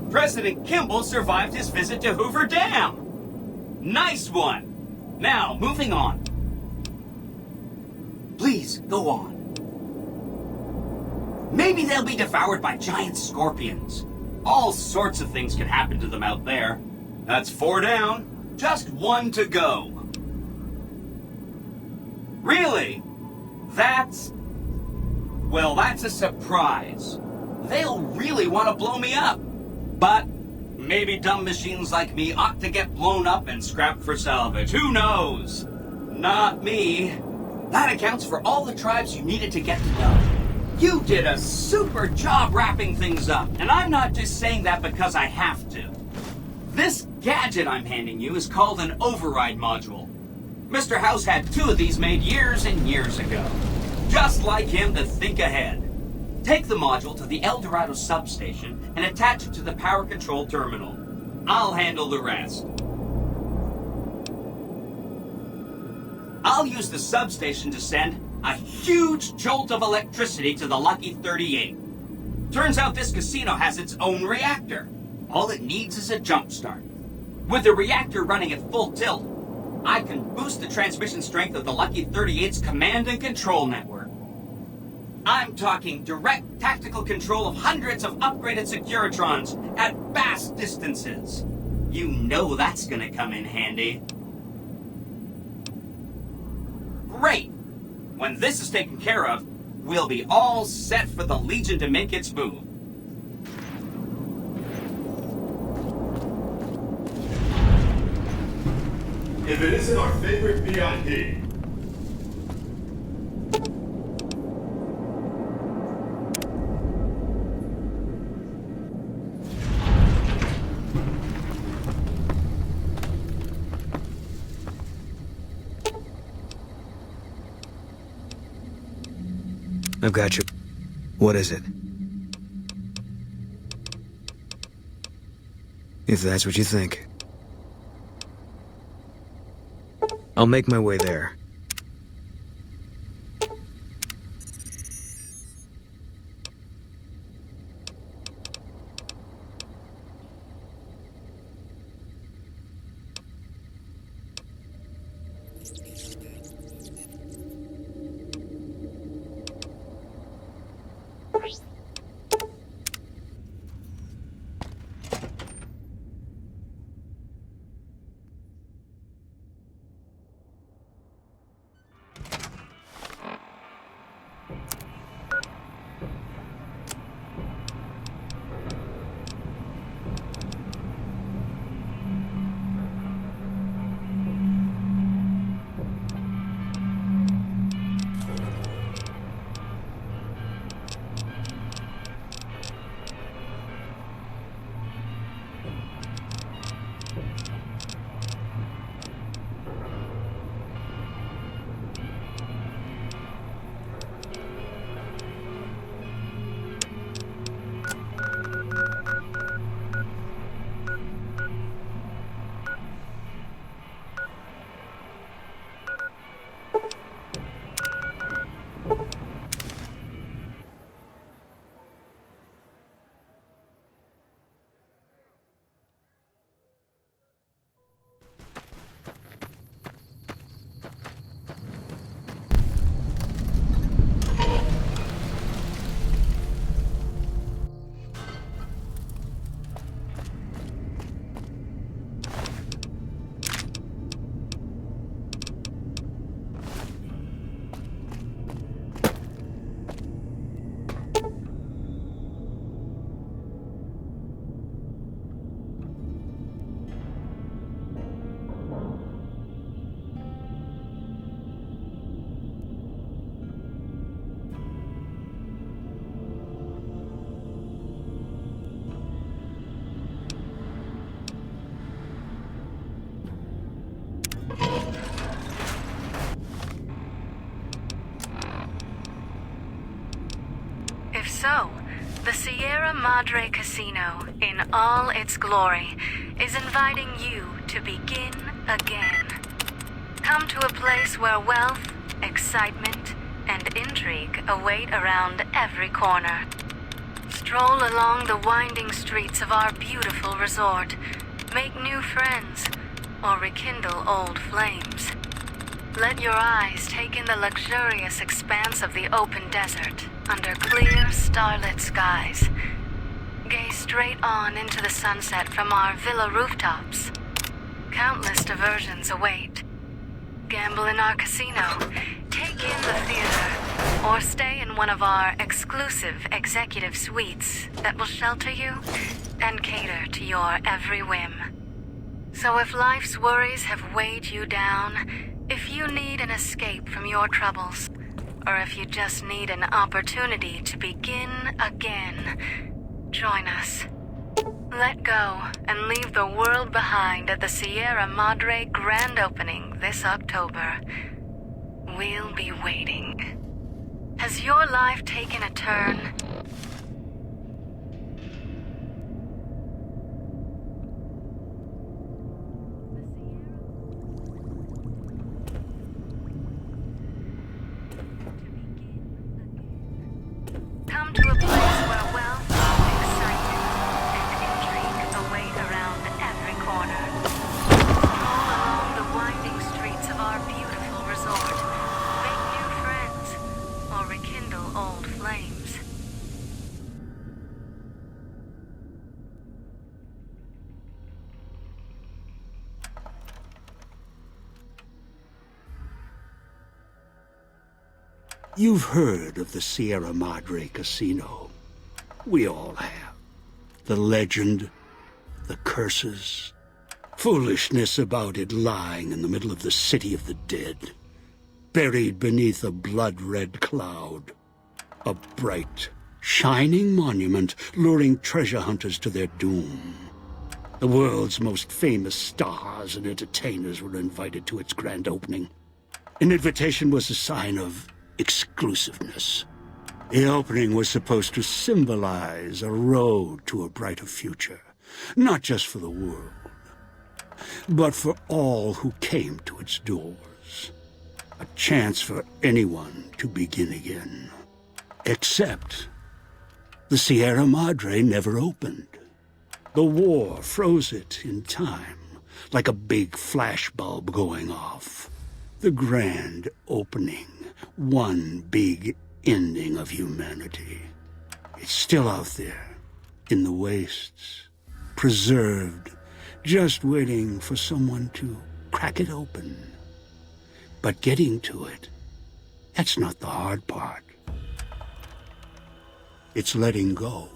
President Kimball survived his visit to Hoover Dam. Nice one. Now, moving on. Please, go on. Maybe they'll be devoured by giant scorpions. All sorts of things can happen to them out there. That's 4 down. Just 1 to go. Really? Well, that's a surprise. They'll really want to blow me up. But maybe dumb machines like me ought to get blown up and scrapped for salvage. Who knows? Not me. That accounts for all the tribes you needed to get to know. You did a super job wrapping things up, and I'm not just saying that because I have to. This gadget I'm handing you is called an override module. Mr. House had 2 of these made years and years ago. Just like him to think ahead. Take the module to the El Dorado substation and attach it to the power control terminal. I'll handle the rest. I'll use the substation to send a huge jolt of electricity to the Lucky 38. Turns out this casino has its own reactor. All it needs is a jump start. With the reactor running at full tilt, I can boost the transmission strength of the Lucky 38's command and control network. I'm talking direct tactical control of hundreds of upgraded Securitrons at vast distances. You know that's gonna come in handy. Great! When this is taken care of, we'll be all set for the Legion to make its move. If it isn't our favorite VIP. I've got you. What is it? If that's what you think. I'll make my way there. So, the Sierra Madre Casino, in all its glory, is inviting you to begin again. Come to a place where wealth, excitement, and intrigue await around every corner. Stroll along the winding streets of our beautiful resort. Make new friends, or rekindle old flames. Let your eyes take in the luxurious expanse of the open desert under clear, starlit skies. Gaze straight on into the sunset from our villa rooftops. Countless diversions await. Gamble in our casino, take in the theater, or stay in one of our exclusive executive suites that will shelter you and cater to your every whim. So if life's worries have weighed you down, if you need an escape from your troubles, or if you just need an opportunity to begin again, join us. Let go and leave the world behind at the Sierra Madre grand opening this October. We'll be waiting. Has your life taken a turn? Come to a place where wealth, excitement, and intrigue await around every corner. Stroll along the winding streets of our beautiful resort. Make new friends, or rekindle old flames. You've heard of the Sierra Madre Casino. We all have. The legend, the curses, foolishness about it lying in the middle of the city of the dead, buried beneath a blood-red cloud. A bright, shining monument luring treasure hunters to their doom. The world's most famous stars and entertainers were invited to its grand opening. An invitation was a sign of exclusiveness. The opening was supposed to symbolize a road to a brighter future, not just for the world, but for all who came to its doors. A chance for anyone to begin again. Except the Sierra Madre never opened. The war froze it in time, like a big flashbulb going off. The grand opening, one big ending of humanity. It's still out there, in the wastes, preserved, just waiting for someone to crack it open. But getting to it, that's not the hard part. It's letting go.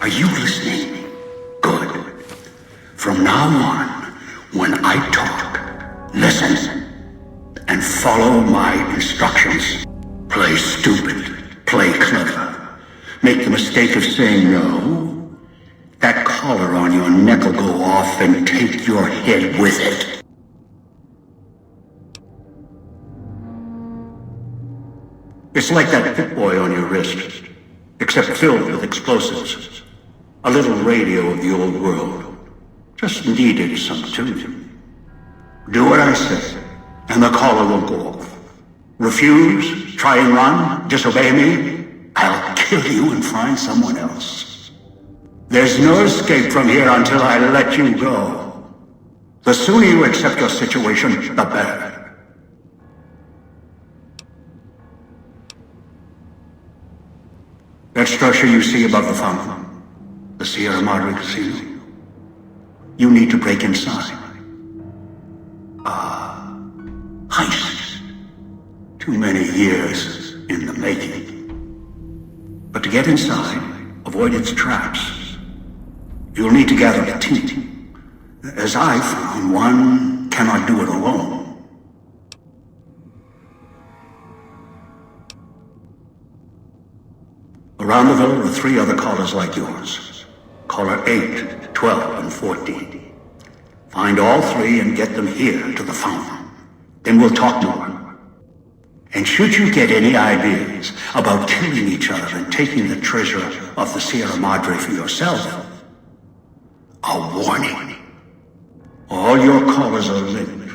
Are you listening? Good. From now on, when I talk, listen and follow my instructions. Play stupid, play clever. Make the mistake of saying no. That collar on your neck will go off and take your head with it. It's like that Pip Boy on your wrist, except filled with explosives. A little radio of the old world. Just needed some tuning. Do what I say, and the collar won't go off. Refuse, try and run, disobey me, I'll kill you and find someone else. There's no escape from here until I let you go. The sooner you accept your situation, the better. That structure you see above the fountain, the Sierra Madre Casino. You need to break inside. Heist. Too many years in the making. But to get inside, avoid its traps, you'll need to gather a team. As I found, one cannot do it alone. Around the villa are 3 other callers like yours. Caller 8, 12, and 14. Find all 3 and get them here to the fountain. Then we'll talk more. And should you get any ideas about killing each other and taking the treasure of the Sierra Madre for yourself, a warning. All your callers are linked.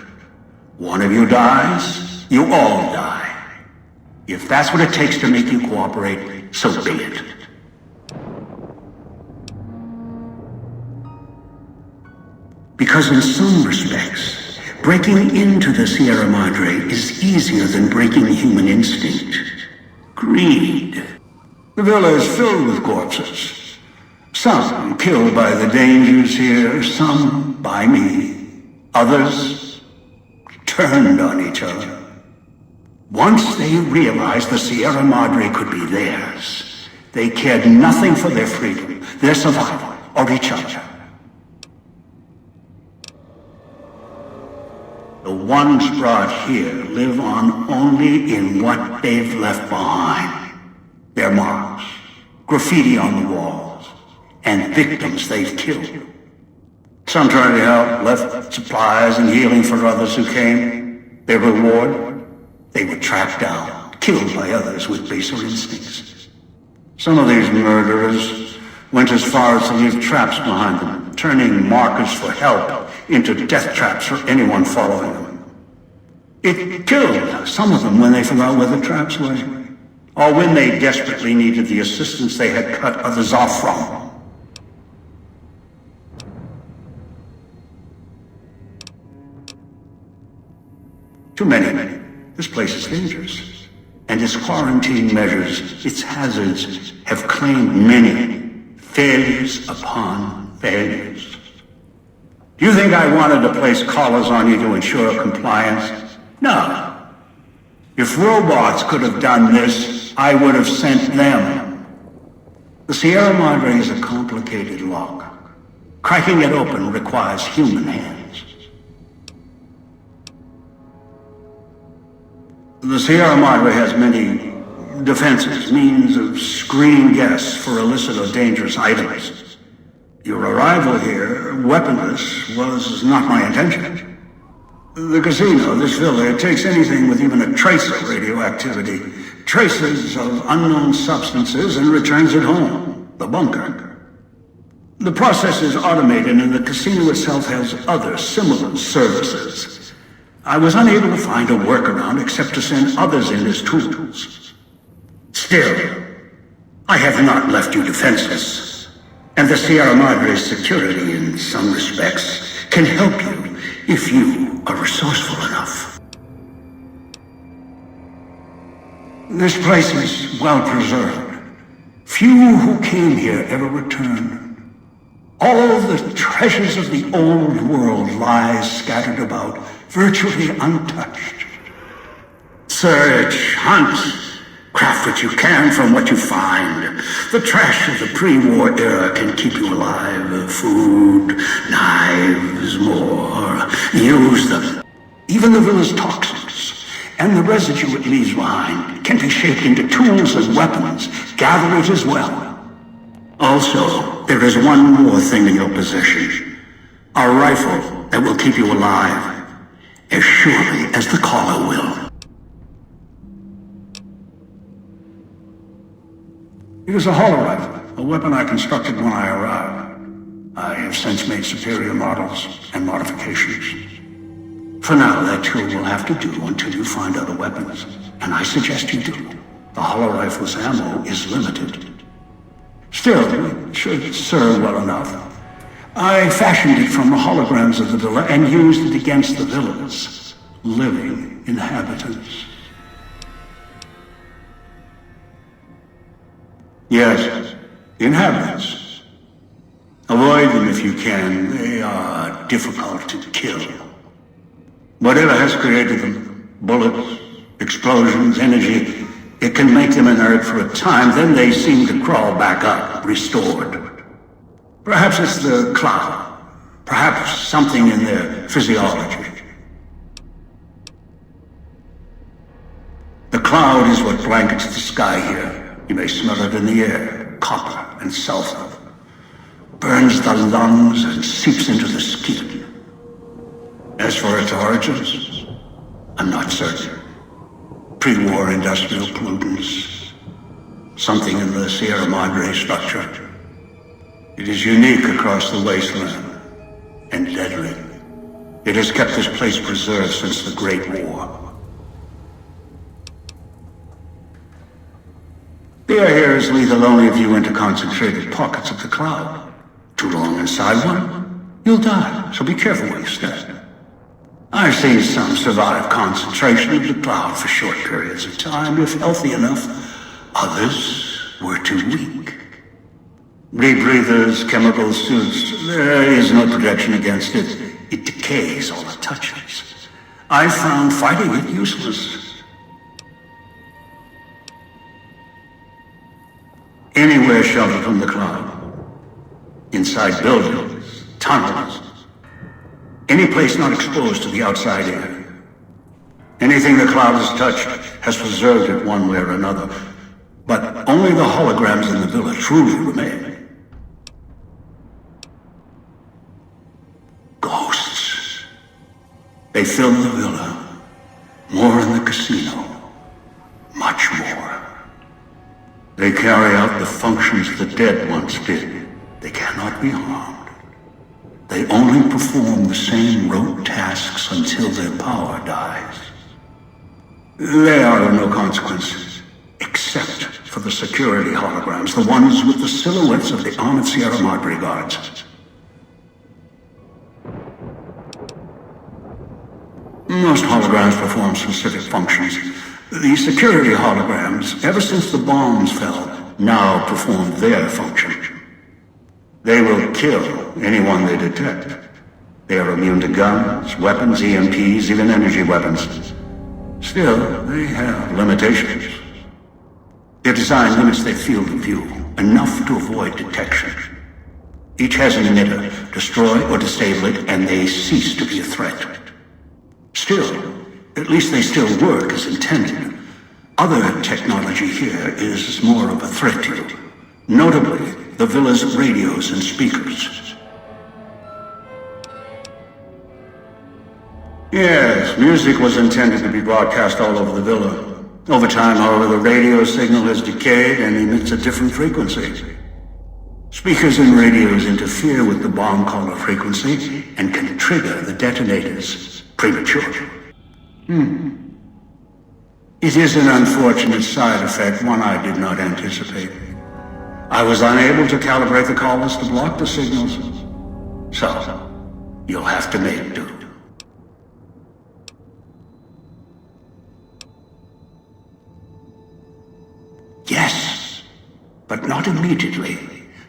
One of you dies, you all die. If that's what it takes to make you cooperate, so be it. Because in some respects, breaking into the Sierra Madre is easier than breaking human instinct. Greed. The villa is filled with corpses. Some killed by the dangers here, some by me. Others turned on each other. Once they realized the Sierra Madre could be theirs, they cared nothing for their freedom, their survival, or each other. The ones brought here live on only in what they've left behind. Their marks, graffiti on the walls, and victims they've killed. Some tried to help, left supplies and healing for others who came. Their reward? They were tracked down, killed by others with baser instincts. Some of these murderers went as far as to leave traps behind them, turning markers for help into death traps for anyone following them. It killed some of them when they forgot where the traps were, or when they desperately needed the assistance they had cut others off from. Too many. This place is dangerous, and its quarantine measures, its hazards, have claimed many failures upon failures. Do you think I wanted to place collars on you to ensure compliance? No. If robots could have done this, I would have sent them. The Sierra Madre is a complicated lock. Cracking it open requires human hands. The Sierra Madre has many defenses, means of screening guests for illicit or dangerous items. Your arrival here, weaponless, was not my intention. The casino, this villa, it takes anything with even a trace of radioactivity, traces of unknown substances, and returns it home, the bunker. The process is automated, and the casino itself has other similar services. I was unable to find a workaround except to send others in as tools. Still, I have not left you defenseless, and the Sierra Madre's security, in some respects, can help you if you are resourceful enough. This place is well preserved. Few who came here ever returned. All the treasures of the old world lie scattered about, virtually untouched. Search, hunt, craft what you can from what you find. The trash of the pre-war era can keep you alive. Food, knives, more. Use them. Even the villa's toxins and the residue it leaves behind can be shaped into tools and weapons. Gather it as well. Also, there is one more thing in your possession. A rifle that will keep you alive, as surely as the caller will. It is a hollow rifle, a weapon I constructed when I arrived. I have since made superior models and modifications. For now, that too will have to do until you find other weapons, and I suggest you do. The hollow rifle's ammo is limited. Still, it should serve well enough. I fashioned it from the holograms of the villa and used it against the villa's living inhabitants. Yes, inhabitants. Avoid them if you can. They are difficult to kill. Whatever has created them, bullets, explosions, energy, it can make them inert for a time, then they seem to crawl back up, restored. Perhaps it's the cloud. Perhaps something in their physiology. The cloud is what blankets the sky here. You may smell it in the air, copper and sulfur. Burns the lungs and seeps into the skin. As for its origins, I'm not certain. pre-war industrial pollutants. Something in the Sierra Madre structure. It is unique across the wasteland, and deadly. It has kept this place preserved since the Great War. The air here is lethal only if you enter concentrated pockets of the cloud. Too long inside one, you'll die, so be careful where you step. I've seen some survive concentration of the cloud for short periods of time, if healthy enough. Others were too weak. Rebreathers, chemical suits, there is no protection against it. It decays all it touches. I found fighting it useless. Anywhere sheltered from the cloud. Inside buildings, tunnels. Any place not exposed to the outside air. Anything the cloud has touched has preserved it one way or another. But only the holograms in the villa truly remain. Ghosts. They fill the villa. More in the casino. Much more. They carry out the functions the dead once did. They cannot be harmed. They only perform the same rote tasks until their power dies. They are of no consequence, except for the security holograms, the ones with the silhouettes of the armored Sierra Madre guards. Most holograms perform specific functions. The security holograms, ever since the bombs fell, now perform their function. They will kill anyone they detect. They are immune to guns, weapons, EMPs, even energy weapons. Still, they have limitations. Their design limits their field of view, enough to avoid detection. Each has an emitter. Destroy or disable it, and they cease to be a threat. Still, at least they still work as intended. Other technology here is more of a threat to you. Notably, the villa's radios and speakers. Yes, music was intended to be broadcast all over the villa. Over time, however, the radio signal has decayed and emits a different frequency. Speakers and radios interfere with the bomb caller frequency and can trigger the detonators prematurely. It is an unfortunate side effect, one I did not anticipate. I was unable to calibrate the callers to block the signals. So, you'll have to make do. Yes, but not immediately.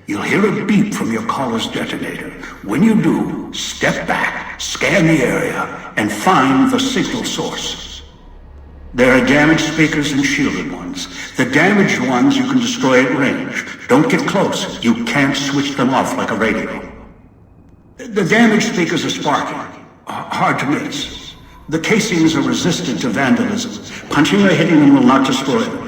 You'll hear a beep from your caller's detonator. When you do, step back, scan the area, and find the signal source. There are damaged speakers and shielded ones. The damaged ones you can destroy at range. Don't get close. You can't switch them off like a radio. The damaged speakers are sparking. Hard to miss. The casings are resistant to vandalism. Punching or hitting them will not destroy them.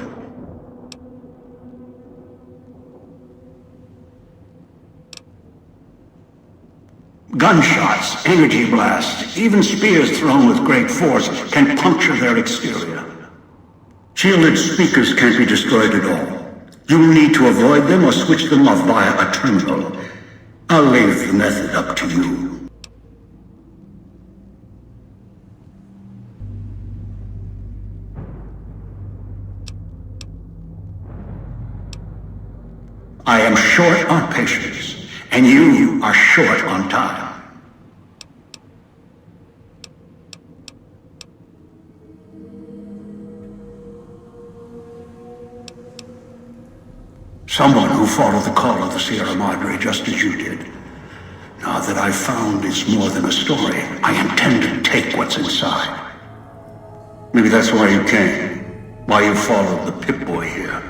Gunshots, energy blasts, even spears thrown with great force can puncture their exterior. Shielded speakers can't be destroyed at all. You will need to avoid them or switch them off via a terminal. I'll leave the method up to you. I am short on patience, and you are short on time. Someone who followed the call of the Sierra Madre just as you did. Now that I've found it's more than a story, I intend to take what's inside. Maybe that's why you came, why you followed the Pip-Boy here,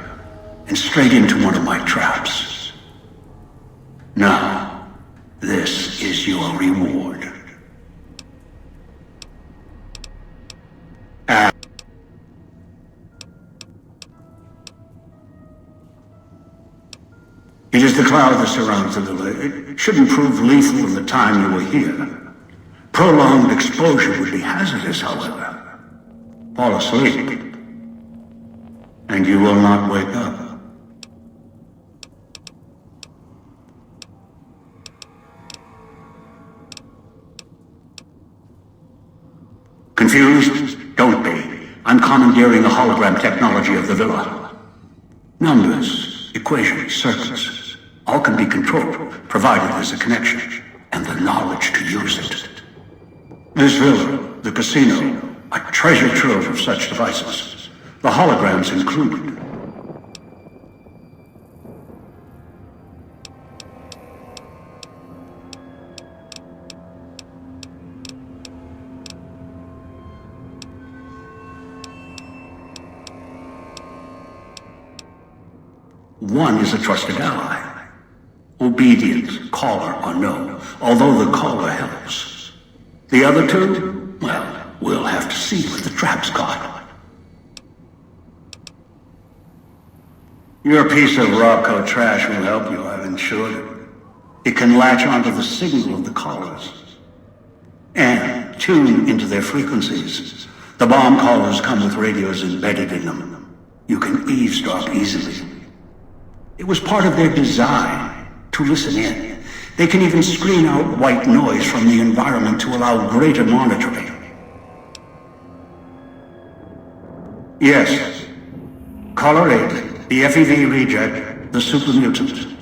and straight into one of my traps. Now, this is your reward. It is the cloud that surrounds the villa. It shouldn't prove lethal in the time you were here. Prolonged exposure would be hazardous, however. Fall asleep, And you will not wake up. Confused? Don't be. I'm commandeering the hologram technology of the villa. Numbers, equations, circuits, all can be controlled, provided there's a connection, and the knowledge to use it. This villa, the casino, a treasure trove of such devices, the holograms included. One is a trusted ally. Obedient, caller or no, although the caller helps. The other two, well, we'll have to see what the trap's got. Your piece of Robco trash will help you, I've insured it. It can latch onto the signal of the callers and tune into their frequencies. The bomb callers come with radios embedded in them. You can eavesdrop easily. It was part of their design to listen in. They can even screen out white noise from the environment to allow greater monitoring. Yes. Caller 8, the FEV reject, the super mutant.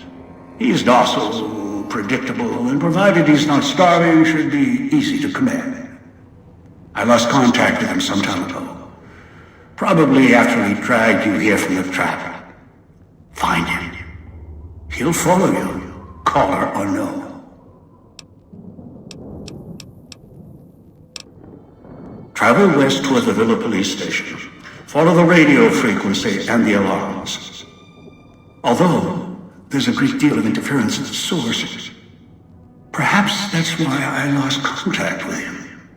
He's docile, predictable, and provided he's not starving, should be easy to command. I lost contact with him some time ago. Probably after he dragged you here from the trap. Find him. He'll follow you, caller or no. Travel west toward the Villa police station. Follow the radio frequency and the alarms. Although, there's a great deal of interference at the source. Perhaps that's why I lost contact with him.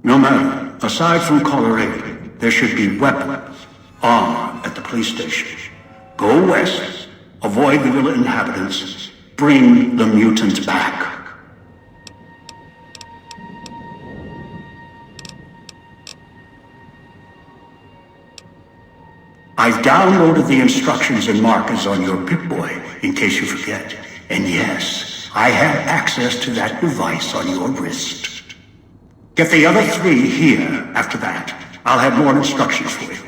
No matter. Aside from caller 8, there should be weapons, armor at the police station. Go west, avoid the villa inhabitants, bring the mutants back. I've downloaded the instructions and markers on your Pip-Boy, in case you forget. And yes, I have access to that device on your wrist. Get the other 3 here after that. I'll have more instructions for you.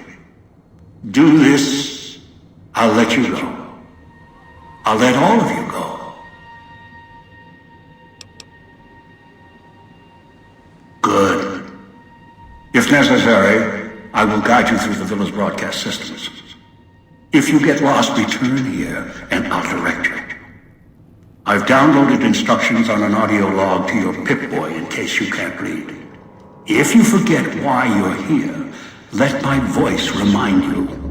Do this, I'll let you go. I'll let all of you go. Good. If necessary, I will guide you through the villa's broadcast systems. If you get lost, return here, and I'll direct you. I've downloaded instructions on an audio log to your Pip-Boy in case you can't read. If you forget why you're here, let my voice remind you.